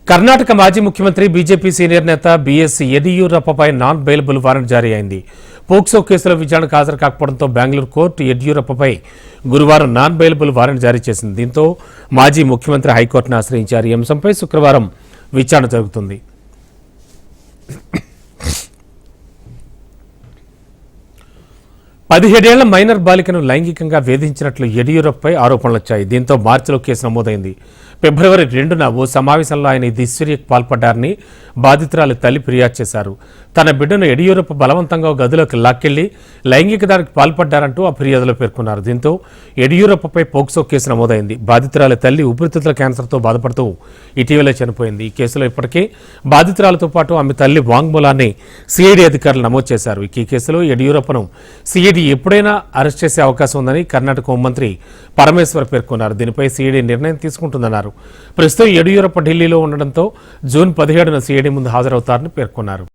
కర్ణాటక మాజీ ముఖ్యమంత్రి BJP senior నేత బీఎస్ యడియూరప్పపై నాన్ బెయిలబుల్ వారెంట్ జారీ అయింది. పోక్సో కేసులో విచారణకు హాజరు కాకపోవడంతో బెంగళూరు కోర్టు యడియూరప్పపై గురువారం నాన్ బెయిలబుల్ వారెంట్ జారీ చేసింది. దీంతో మాజీ ముఖ్యమంత్రి హైకోర్టును ఆశ్రయించారు. ఈ అంశంపై శుక్రవారం విచారణ జరుగుతుంది. 17 ఏళ్ల మైనర్ బాలికను లైంగికంగా వేధించినట్లు యడియూరప్పపై ఆరోపణలొచ్చాయి. దీంతో మార్చిలో కేసు నమోదైంది. ఫిబ్రవరి 2న ఓ సమావేశంలో ఆయన ఈ దుశ్చర్యకు పాల్పడ్డారని బాధితురాలి తల్లి ఫిర్యాదు చేశారు. తన బిడ్డను యడియూరప్ప బలవంతంగా గదిలోకి లాక్కెళ్లి లైంగిక దాడికి పాల్పడ్డారంటూ ఆ ఫిర్యాదులో పేర్కొన్నారు. దీంతో యడియూరప్పపై పోక్సో కేసు నమోదైంది. బాధితురాలి తల్లి ఊపిరితిత్తుల క్యాన్సర్తో బాధపడుతూ ఇటీవలే చనిపోయింది. ఈ కేసులో ఇప్పటికే బాధితురాలతో పాటు ఆమె తల్లి వాంగ్మూలాన్ని సిఐడి అధికారులు నమోదు చేశారు. ఈ కేసులో యడియూరప్పను సిఐడి ఎప్పుడైనా అరెస్ట్ చేసే అవకాశం ఉందని కర్ణాటక హోంమంత్రి పరమేశ్వర్ పేర్కొన్నారు. దీనిపై సిఐడి నిర్ణయం తీసుకుంటుందన్నారు. ప్రస్తుతం యడియూరప్ప ఢిల్లీలో ఉండడంతో జూన్ 17న సిఐడి ముందు హాజరవుతారని పేర్కొన్నారు.